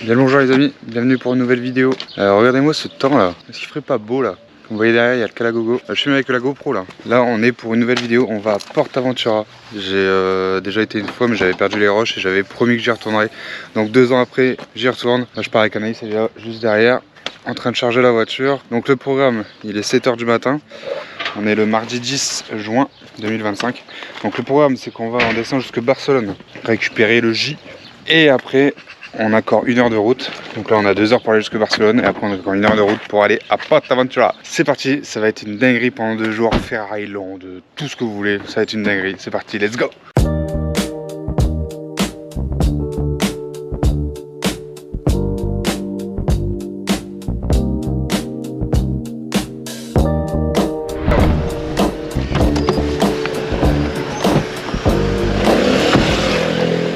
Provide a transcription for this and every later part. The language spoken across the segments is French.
Bien le bonjour les amis, bienvenue pour une nouvelle vidéo. Regardez-moi ce temps là, est-ce qu'il ferait pas beau là? Vous voyez derrière, il y a le Calagogo. Je filme avec la GoPro là. Là on est pour une nouvelle vidéo, on va à Portaventura. J'ai déjà été une fois mais j'avais perdu les roches et j'avais promis que j'y retournerais. Donc 2 ans après, j'y retourne. Là je pars avec Anaïs, elle est là, juste derrière, en train de charger la voiture. Donc le programme, il est 7 h du matin. On est le mardi 10 juin 2025. Donc le programme c'est qu'on va en descendre jusque Barcelone, récupérer le J. Et après on a encore 1 heure de route. Donc là on a 2 heures pour aller jusque Barcelone. Et après on a encore 1 heure de route pour aller à Portaventura. C'est parti, ça va être une dinguerie pendant 2 jours. Faire Island, tout ce que vous voulez. Ça va être une dinguerie. C'est parti, let's go.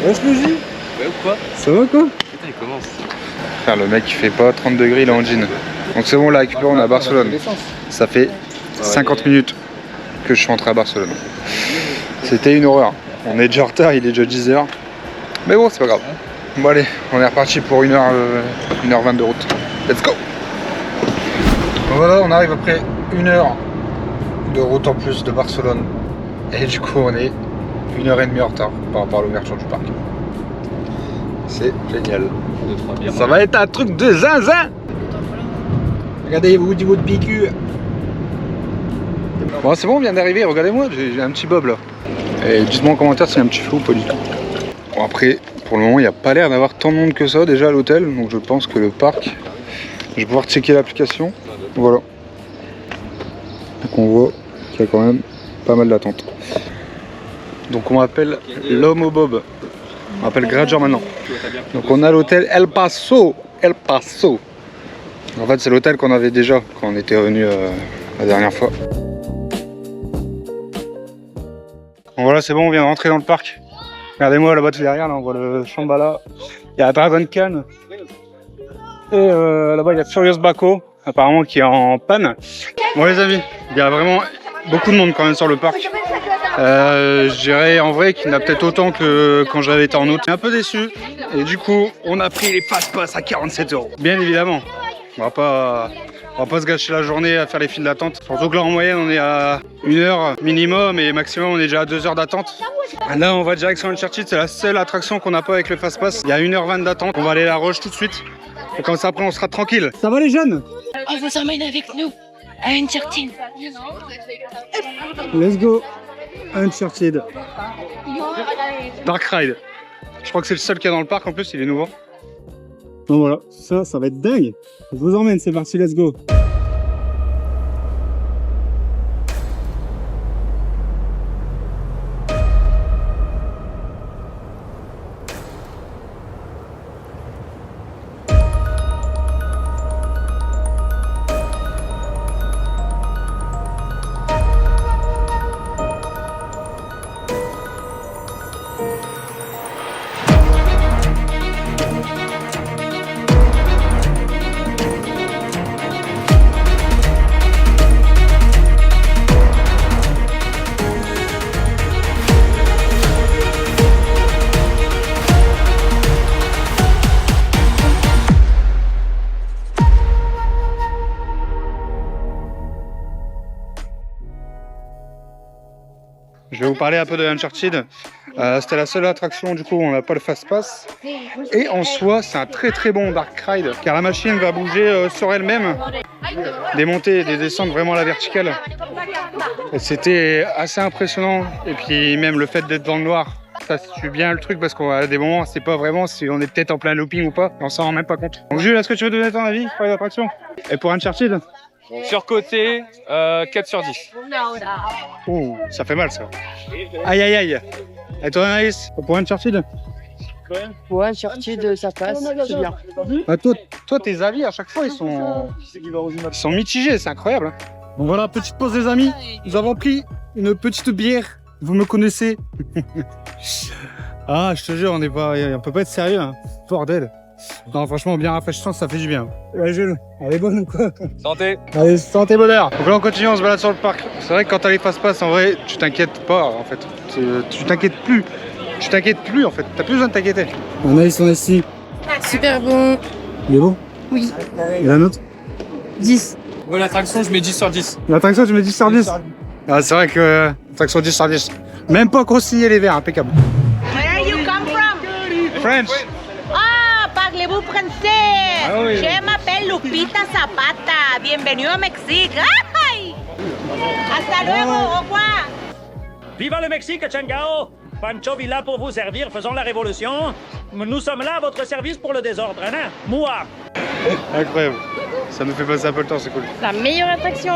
Wesh le J. Ouais ou quoi? Ça va quoi? Putain il commence. Frère, le mec il fait pas 30 degrés, il est en jean. Donc c'est bon, là récupéré, on est à Barcelone. Ça fait 50 minutes que je suis rentré à Barcelone. C'était une horreur. On est déjà en retard, il est déjà 10 h. Mais bon, c'est pas grave. Bon allez, on est reparti pour 1h20 de route. Let's go. Voilà, on arrive après 1 heure de route en plus de Barcelone. Et du coup on est 1h30 en retard par rapport à l'ouverture du parc. C'est génial. Ça va être un truc de zinzin. Regardez, vous dites votre PQ. Bon, c'est bon, on vient d'arriver. Regardez-moi, j'ai un petit bob là. Et dites-moi en commentaire s'il y a un petit flou ou pas du tout. Bon, après, pour le moment, il n'y a pas l'air d'avoir tant de monde que ça déjà à l'hôtel. Donc je pense que le parc, je vais pouvoir checker l'application. Voilà. Donc on voit qu'il y a quand même pas mal d'attente. Donc on m'appelle l'homme au bob. On m'appelle Gradger maintenant. Donc on a l'hôtel El Paso. El Paso. En fait c'est l'hôtel qu'on avait déjà quand on était revenu la dernière fois. Bon voilà, c'est bon, on vient de rentrer dans le parc. Regardez-moi là-bas derrière, là on voit le Shambhala. Il y a Dragon Khan. Et là-bas il y a Furious Baco, apparemment qui est en panne. Bon les amis, il y a vraiment beaucoup de monde quand même sur le parc. Je dirais en vrai qu'il y en a peut-être autant que quand j'avais été en août. Je suis un peu déçu et du coup on a pris les fast-pass à 47 €. Bien évidemment, on va pas se gâcher la journée à faire les files d'attente. Surtout que là en moyenne on est à 1 heure minimum et maximum on est déjà à 2 heures d'attente. Là on va direction Uncharted, c'est la seule attraction qu'on n'a pas avec le fast-pass. Il y a 1h20 d'attente, on va aller à la Roche tout de suite. Et comme ça après on sera tranquille. Ça va les jeunes? On vous emmène avec nous à Uncharted. Let's go. Uncharted. Dark Ride. Je crois que c'est le seul qu'il y a dans le parc, en plus il est nouveau. Donc voilà, ça va être dingue. Je vous emmène, c'est parti, let's go. Je vais vous parler un peu de Uncharted. C'était la seule attraction du coup où on n'a pas le fast-pass. Et en soi, c'est un très bon Dark Ride car la machine va bouger sur elle-même. Des montées et des descentes vraiment à la verticale. C'était assez impressionnant. Et puis même le fait d'être dans le noir, ça suit bien le truc parce qu'à des moments, c'est pas vraiment si on est peut-être en plein looping ou pas. On s'en rend même pas compte. Donc Jules, est-ce que tu veux donner ton avis pour les attractions? Et pour Uncharted? Surcoté, 4 sur 10. Oh, ça fait mal ça. Aïe aïe aïe. Et toi Anaïs, pour Uncharted? Ouais, Uncharted, ça passe, c'est bien. Bah, toi, tes avis à chaque fois ils sont mitigés, c'est incroyable. Hein. Bon voilà, petite pause les amis. Nous avons pris une petite bière. Vous me connaissez. Ah, je te jure, on peut pas être sérieux. Hein. Bordel. Non, franchement, bien rafraîchissant, ça fait du bien. Ouais, Jules, elle est bonne ou quoi? Santé. Allez, santé, bonheur. Donc là, on continue, on se balade sur le parc. C'est vrai que quand t'as les fast-pass, en vrai, tu t'inquiètes pas, en fait. Tu t'inquiètes plus. Tu t'inquiètes plus, en fait. T'as plus besoin de t'inquiéter. On est ici. Super bon. Il est bon? Oui. Et la note? 10. Ouais, l'attraction, je mets 10 sur 10. L'attraction, tu mets 10 sur 10? Ah, c'est vrai que l'attraction 10 sur 10. Même pas consigné les verres, impeccable. Where are you come from? French. Ah, parlez-vous français? Ah oui. Je m'appelle Lupita Zapata. Bienvenue au Mexique. Ay! Hasta luego, au revoir. Viva le Mexique, Changao! Pancho Villa pour vous servir, faisons la révolution. Nous sommes là à votre service pour le désordre, hein? Moi! Incroyable. Ça nous fait passer un peu le temps, c'est cool. La meilleure attraction.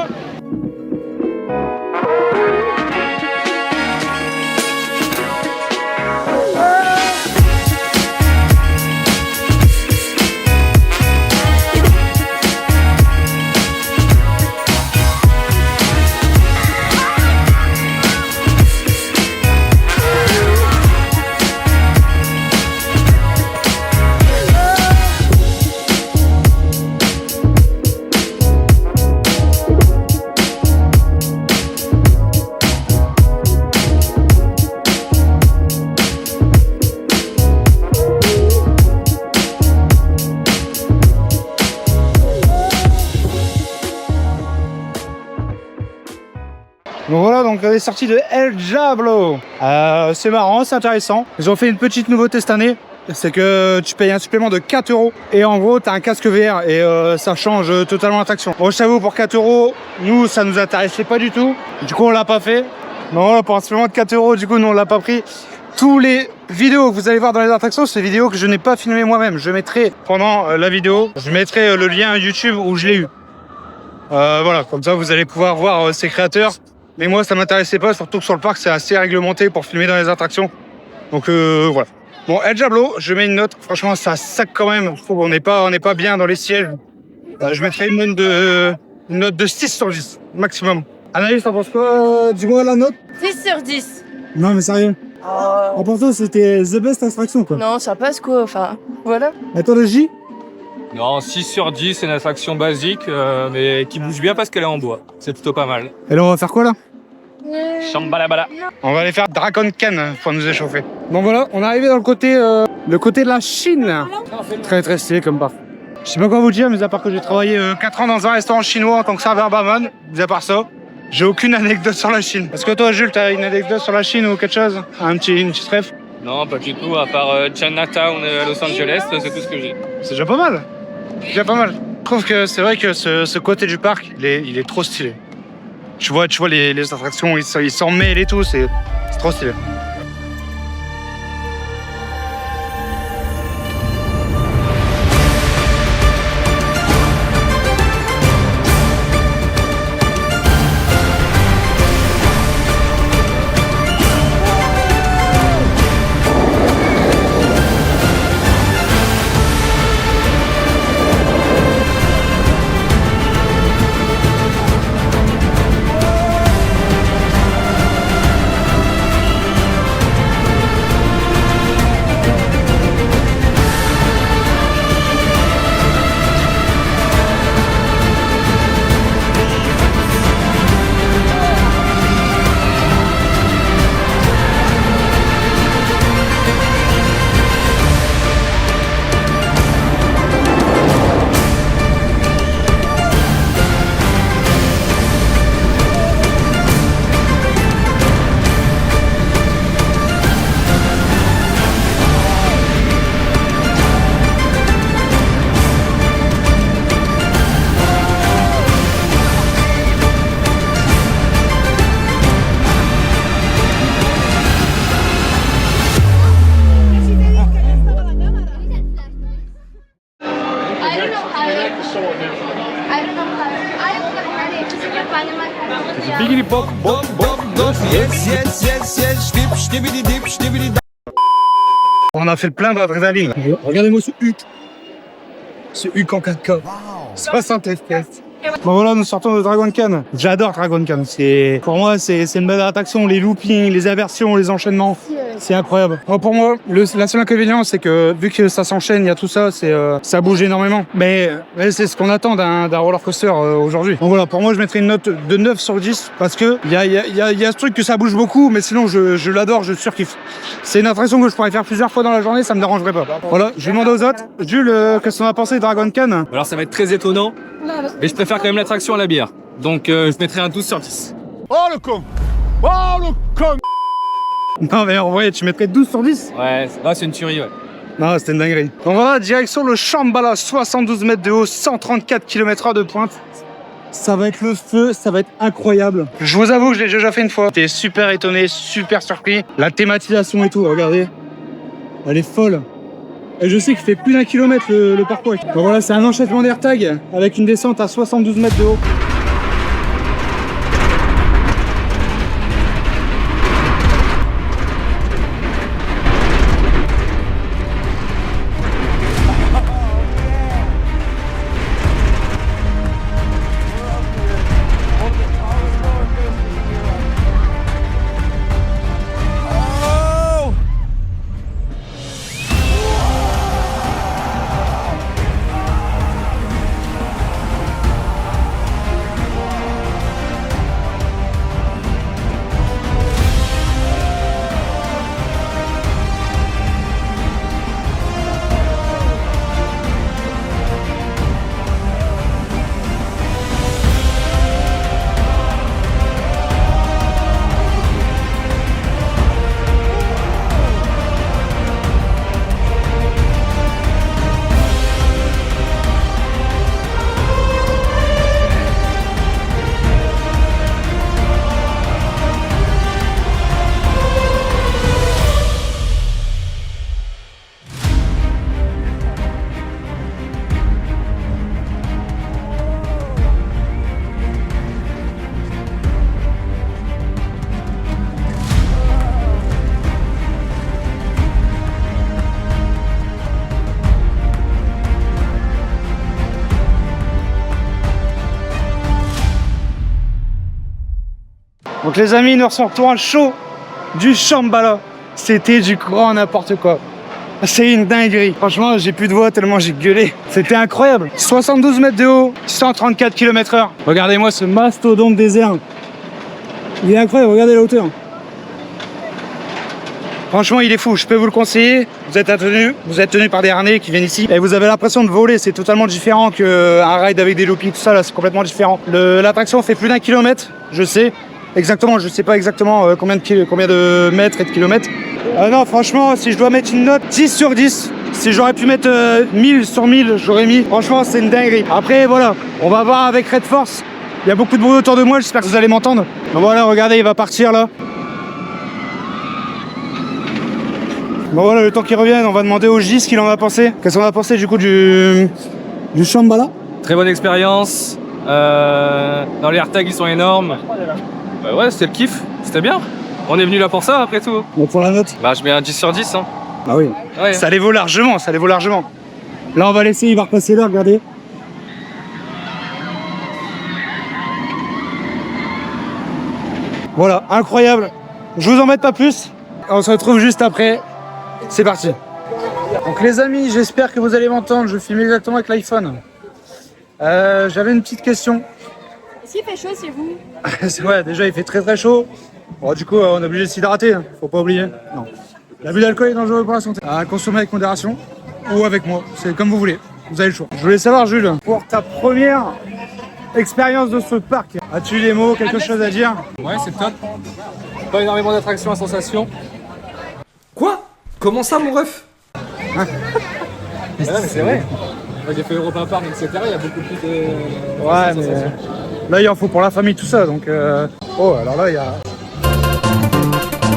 Donc voilà, donc on est sorti de El Diablo. C'est marrant, c'est intéressant. Ils ont fait une petite nouveauté cette année. C'est que tu payes un supplément de 4 € et en gros tu as un casque VR et ça change totalement l'attraction. Bon, je t'avoue, pour 4 €, nous ça nous intéressait pas du tout. Du coup on l'a pas fait. Non, voilà, pour un supplément de 4 €, du coup nous on l'a pas pris. Tous les vidéos que vous allez voir dans les attractions, c'est des vidéos que je n'ai pas filmées moi-même. Je mettrai pendant la vidéo, je mettrai le lien YouTube où je l'ai eu. Voilà, comme ça vous allez pouvoir voir ces créateurs. Mais moi ça m'intéressait pas, surtout que sur le parc c'est assez réglementé pour filmer dans les attractions. Donc voilà. Bon, El Diablo, je mets une note. Franchement, ça sac quand même. On n'est pas bien dans les sièges. Je mettrais une note de 6 sur 10, maximum. Anaïs, t'en penses quoi? Dis-moi la note. 6 sur 10. Non, mais sérieux. En pensant, c'était the best attraction, quoi. Non, ça passe quoi. Enfin, voilà. Attends, le J? Non, 6 sur 10, c'est une attraction basique, mais qui bouge bien parce qu'elle est en bois. C'est plutôt pas mal. Et là, on va faire quoi, là? Chambalabala. On va aller faire Dragon Khan pour nous échauffer. Bon voilà, on est arrivé dans le côté de la Chine là. Très très stylé comme parc. Je sais pas quoi vous dire, mais à part que j'ai travaillé 4 ans dans un restaurant chinois en tant que serveur barman, mis à part ça, j'ai aucune anecdote sur la Chine. Est-ce que toi Jules, t'as une anecdote sur la Chine ou quelque chose? Une petite rêve? Non, pas du tout, à part Chinatown à Los Angeles, c'est tout ce que j'ai. C'est déjà pas mal. C'est déjà pas mal. Je trouve que c'est vrai que ce côté du parc, il est trop stylé. Tu vois les attractions, ils s'en mêlent et tout, c'est trop stylé. On a fait le plein d'adrénaline. Regardez-moi ce Hulk. Ce Hulk en 4K. 60 FPS. Bon voilà, nous sortons de Dragon Khan. J'adore Dragon Khan. Pour moi, c'est une belle attraction. Les loopings, les inversions, les enchaînements. C'est incroyable. Bon, pour moi, la seule inconvénient, c'est que vu que ça s'enchaîne, il y a tout ça, ça bouge énormément. Mais c'est ce qu'on attend d'un roller coaster aujourd'hui. Donc voilà, pour moi, je mettrais une note de 9 sur 10 parce que il y a ce truc que ça bouge beaucoup, mais sinon, je l'adore, je surkiffe. C'est une attraction que je pourrais faire plusieurs fois dans la journée, ça me dérangerait pas. Voilà, je vais demander aux autres. Jules, qu'est-ce qu'on a pensé de Dragon Khan? Alors ça va être très étonnant, mais je préfère quand même l'attraction à la bière. Donc je mettrai un 12 sur 10. Oh le con! Oh le con! Non mais en vrai, tu mettrais 12 sur 10? Ouais, là c'est une tuerie, ouais. Non, c'était une dinguerie. Donc voilà, direction le Shambhala, 72 mètres de haut, 134 km/h de pointe. Ça va être le feu, ça va être incroyable. Je vous avoue que je l'ai déjà fait une fois. J'étais super étonné, super surpris. La thématisation et tout, regardez. Elle est folle. Et je sais qu'il fait plus d'1 kilomètre le parcours. Donc voilà, c'est un enchaînement d'AirTag avec une descente à 72 mètres de haut. Donc les amis, nous ressortons un show du Shambhala. C'était du grand n'importe quoi. C'est une dinguerie. Franchement, j'ai plus de voix tellement j'ai gueulé. C'était incroyable. 72 mètres de haut, 134 km/h. Regardez-moi ce mastodonte désert. Il est incroyable, regardez la hauteur. Franchement, il est fou, je peux vous le conseiller. Vous êtes tenu par des harnais qui viennent ici et vous avez l'impression de voler. C'est totalement différent qu'un ride avec des loopings, tout ça, là, c'est complètement différent. L'attraction fait plus d'1 kilomètre, je sais. Exactement, je sais pas exactement combien de mètres et de kilomètres. Non, franchement, si je dois mettre une note 10 sur 10, si j'aurais pu mettre 1000 sur 1000, j'aurais mis. Franchement, c'est une dinguerie. Après, voilà, on va voir avec Red Force. Il y a beaucoup de bruit autour de moi, j'espère que vous allez m'entendre. Donc voilà, regardez, il va partir là. Bon voilà, le temps qu'il revienne, on va demander au J ce qu'il en a pensé. Qu'est-ce qu'on a pensé du coup du Shambhala? Très bonne expérience. Dans les AirTags, ils sont énormes. Ouais, c'était le kiff, c'était bien. On est venu là pour ça, après tout. Donc pour la note? Bah, je mets un 10 sur 10. Hein. Ah oui. Ouais. Ça les vaut largement, ça les vaut largement. Là, on va laisser, il va repasser là, regardez. Voilà, incroyable. Je vous embête pas plus. On se retrouve juste après. C'est parti. Donc les amis, j'espère que vous allez m'entendre. Je filme exactement avec l'iPhone. J'avais une petite question. S'il fait chaud, c'est vous. Ouais, déjà il fait très très chaud. Bon, du coup, on est obligé de s'hydrater. Hein. Faut pas oublier. Non. L'abus d'alcool est dangereux pour la santé. À consommer avec modération ou avec moi. C'est comme vous voulez. Vous avez le choix. Je voulais savoir, Jules, pour ta première expérience de ce parc, as-tu des mots, quelque chose à dire? Ouais, c'est top. Pas énormément d'attractions à sensation. Quoi? Comment ça, mon ref? Ouais, mais c'est vrai. Moi, j'ai fait Europa Park, etc. Il y a beaucoup plus de. Ouais, mais là, il en faut pour la famille, tout ça. Donc, oh, alors là, il y a.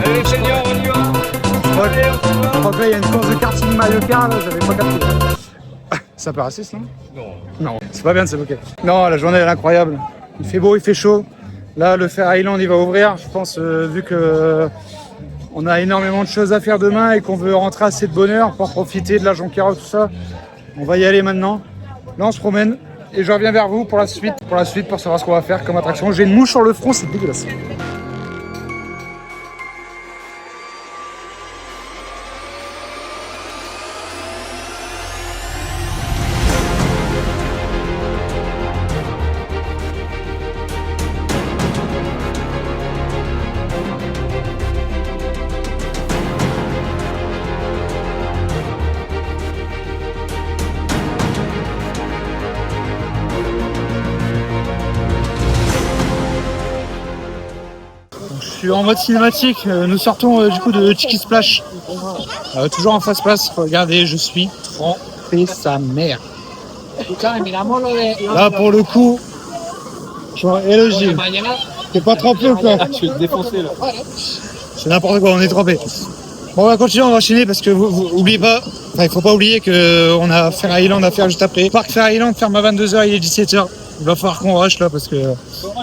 Allez, seniors, on y va. Je crois que là, il y a une course de karting Mario Kart, là, j'avais pas capté. C'est un peu raciste, non? Non. C'est pas bien de se moquer. Non, la journée, elle est incroyable. Il fait beau, il fait chaud. Là, le Fair Island, il va ouvrir. Je pense, vu que on a énormément de choses à faire demain et qu'on veut rentrer assez de bonne heure pour profiter de la Jonquera, tout ça. On va y aller maintenant. Là, on se promène et je reviens vers vous pour la suite, pour savoir ce qu'on va faire comme attraction. J'ai une mouche sur le front, c'est dégueulasse. suis en mode cinématique. Nous sortons du coup de Tiki Splash. Toujours en face place. Regardez, je suis trempé sa mère. Là pour le coup, je vois élogie. T'es pas trempé ou quoi? Je vais te défoncer là. C'est n'importe quoi, on est trempé. Bon, on va continuer, on va enchaîner parce que vous oubliez pas, enfin il faut pas oublier que on a Fair Island à faire juste après. Parc Fair Island ferme à 22h, il est 17h. Il va falloir qu'on rush là parce que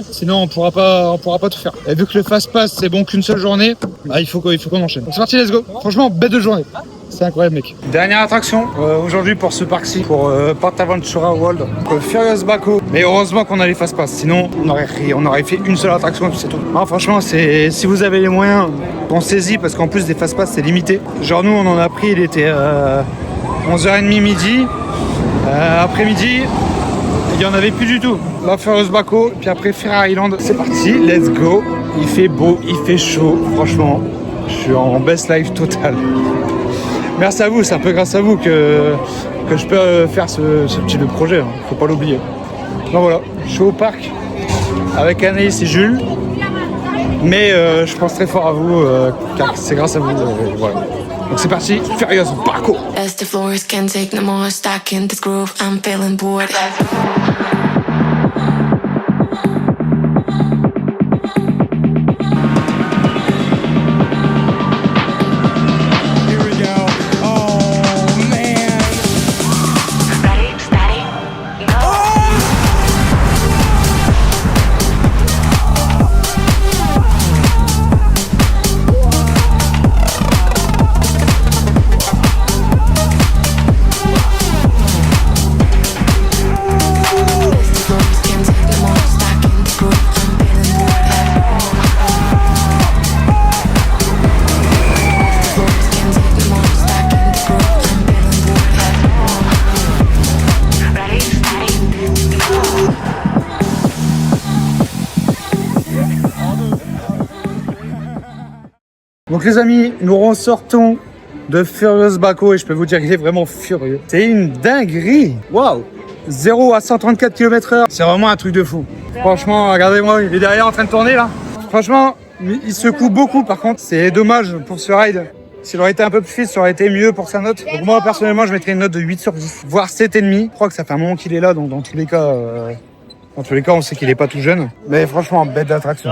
sinon on pourra pas tout faire. Et vu que le fast pass c'est bon qu'une seule journée, bah, il faut qu'on enchaîne. Donc c'est parti, let's go. Franchement, bête de journée. C'est incroyable mec. Dernière attraction aujourd'hui pour ce parc-ci, pour PortAventura World, donc, Furious Baco. Mais heureusement qu'on a les fast pass, sinon on aurait fait une seule attraction et puis c'est tout. Non, franchement, si vous avez les moyens, pensez-y parce qu'en plus des fast pass c'est limité. Genre nous on en a pris, il était 11h30 midi, après-midi. Il n'y en avait plus du tout. Là, Furious Baco, puis après Fair Island. C'est parti, let's go. Il fait beau, il fait chaud. Franchement, je suis en best life total. Merci à vous, c'est un peu grâce à vous que je peux faire ce petit projet. Hein. Faut pas l'oublier. Donc voilà, je suis au parc avec Anaïs et Jules. Mais je pense très fort à vous, car c'est grâce à vous. Voilà. Donc c'est parti, Furious Baco. As the floors can't take no more, stuck in this groove, I'm feeling bored. Donc les amis, nous ressortons de Furious Baco et je peux vous dire qu'il est vraiment furieux. C'est une dinguerie. Waouh. 0 à 134 km/h. C'est vraiment un truc de fou. Franchement, regardez-moi, il est derrière en train de tourner là. Franchement, il secoue beaucoup par contre. C'est dommage pour ce ride. S'il aurait été un peu plus vite, ça aurait été mieux pour sa note. Donc moi, personnellement, je mettrais une note de 8 sur 10, voire 7,5. Je crois que ça fait un moment qu'il est là, donc dans tous les cas... on sait qu'il est pas tout jeune. Mais franchement, bête d'attraction.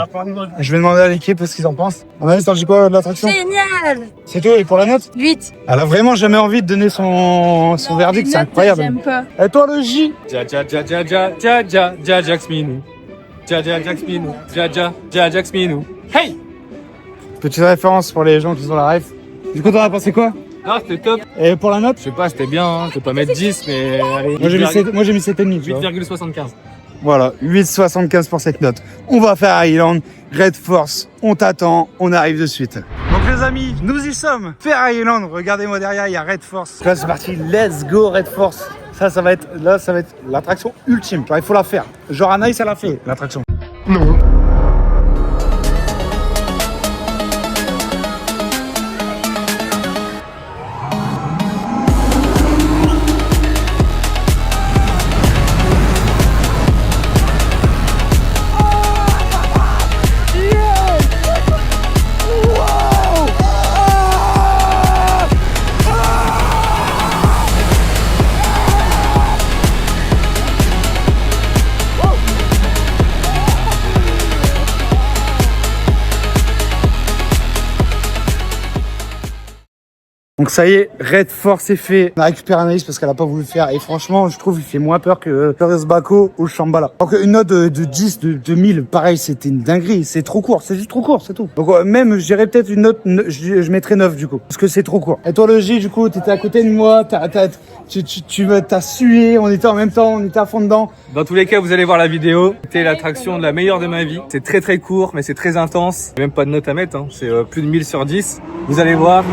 Je vais demander à l'équipe ce qu'ils en pensent. Anaïs, t'en dis quoi de l'attraction? Génial. C'est tout, et pour la note? 8. Elle a vraiment jamais envie de donner son verdict, c'est incroyable. J'aime pas. Et toi, le J? Jax Minou. Jax Minou. Jax Minou. Hey! Petite référence pour les gens qui ont la ref. Du coup, t'en as pensé quoi? Ah, c'était top. Et pour la note? Je sais pas, c'était bien, hein. Je vais pas mettre 10, mais allez. Moi, j'ai mis 7,5. 8,75. Voilà, 8,75 pour cette note. On va faire Island, Red Force, on t'attend, on arrive de suite. Donc les amis, nous y sommes. Fair Island, regardez-moi derrière, il y a Red Force. Là c'est parti, let's go Red Force. Ça va être l'attraction ultime. Genre, il faut la faire. Genre Anaïs, elle a fait l'attraction. Non. Donc ça y est, Red Force est fait. On a récupéré Anaïs parce qu'elle a pas voulu le faire. Et franchement, je trouve qu'il fait moins peur que Furious Baco ou Shambhala. Donc une note de 10, de 1000, pareil, c'était une dinguerie. C'est trop court, c'est juste trop court, c'est tout. Donc même, je dirais peut-être une note, je mettrais 9 du coup. Parce que c'est trop court. Et toi le J, du coup, t'étais à côté de moi, t'as sué, on était en même temps, on était à fond dedans. Dans tous les cas, vous allez voir la vidéo. C'était l'attraction de la meilleure de ma vie. C'est très très court, mais c'est très intense. Même pas de note à mettre, hein. C'est plus de 1000 sur 10. Vous allez voir.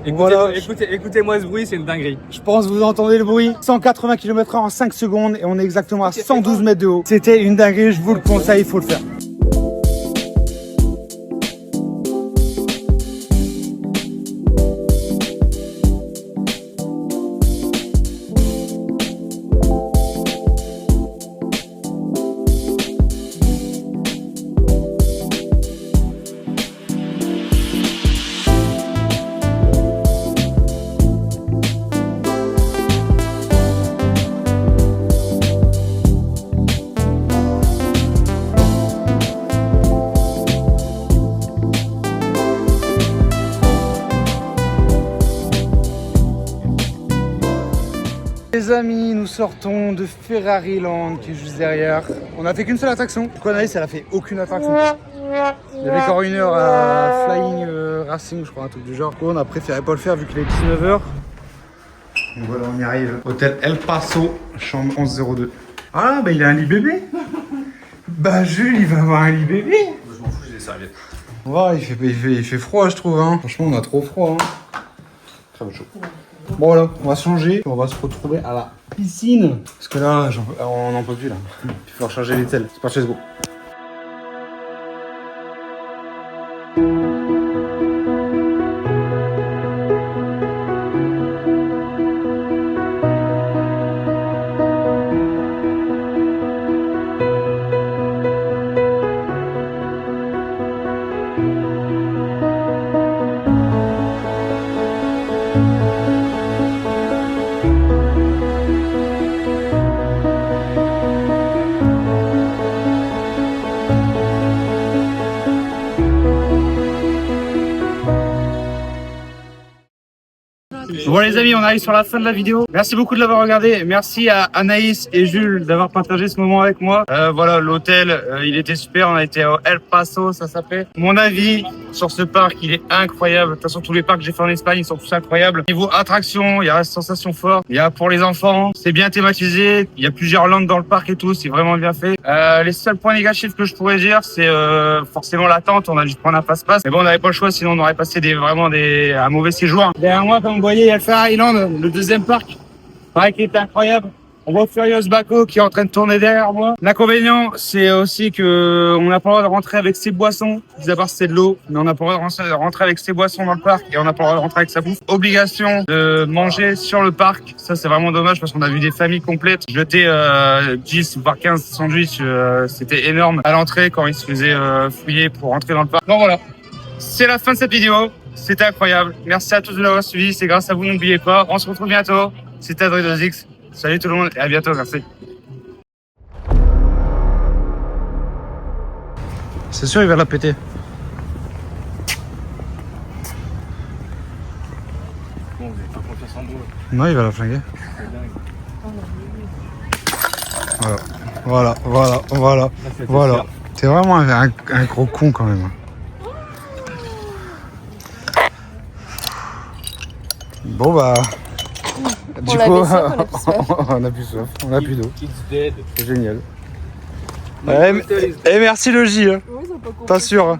Écoutez-moi ce bruit, c'est une dinguerie. Je pense que vous entendez le bruit. 180 km/h en 5 secondes et on est exactement à 112 mètres de haut. C'était une dinguerie, je vous le conseille, il faut le faire. les amis, nous sortons de Ferrari Land qui est juste derrière. On a fait qu'une seule attraction. Du coup, Anaïs, elle a fait aucune attraction. Il y avait encore 1 heure à Flying Racing, je crois, un truc du genre. Du coup, on a préféré pas le faire vu qu'il est 19h. Donc voilà, on y arrive. Hôtel El Paso, chambre 1102. Ah, bah il a un lit bébé. Bah Jules, il va avoir un lit bébé. Je m'en fous, j'ai des serviettes. Ouais, il fait froid, je trouve. Hein. Franchement, on a trop froid. Hein. Très chaud. Bon, voilà, on va se changer. On va se retrouver à la piscine. Parce que là, on n'en peut plus là. Il faut recharger les tels. C'est parti, let's go. Bon les amis, on arrive sur la fin de la vidéo. Merci beaucoup de l'avoir regardé. Merci à Anaïs et Jules d'avoir partagé ce moment avec moi. Voilà, l'hôtel, il était super. On a été au El Paso, ça s'appelle. Mon avis sur ce parc, il est incroyable. De toute façon, tous les parcs que j'ai fait en Espagne, ils sont tous incroyables. Niveau attraction, il y a la sensation forte. Il y a pour les enfants, c'est bien thématisé. Il y a plusieurs landes dans le parc et tout, c'est vraiment bien fait. Les seuls points négatifs que je pourrais dire, c'est forcément l'attente. On a dû prendre un passe-passe. Mais bon, on n'avait pas le choix, sinon on aurait passé un mauvais séjour. Derrière moi, comme vous voyez, il y a le Ferrari Land, le deuxième parc. Pareil qui est incroyable. On voit Furious Baco qui est en train de tourner derrière moi. L'inconvénient, c'est aussi que on n'a pas le droit de rentrer avec ses boissons. Mis à part c'est de l'eau, mais on n'a pas le droit de rentrer avec ses boissons dans le parc et on n'a pas le droit de rentrer avec sa bouffe. Obligation de manger sur le parc. Ça, c'est vraiment dommage parce qu'on a vu des familles complètes jeter 10 voire 15 sandwichs. C'était énorme à l'entrée quand ils se faisaient fouiller pour rentrer dans le parc. Donc voilà, c'est la fin de cette vidéo. C'était incroyable. Merci à tous de l'avoir suivi. C'est grâce à vous, n'oubliez pas. On se retrouve bientôt. C'était Adrien2X. Salut tout le monde et à bientôt. Merci. C'est sûr, il va la péter. Bon, vous avez pas confiance en vous. Non, il va la flinguer. Voilà. T'es vraiment un gros con quand même. Bon bah, du coup, on a plus soif, on a plus d'eau. C'est génial. Et merci le J, hein. Pas sûr. Hein.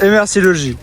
Et merci le J.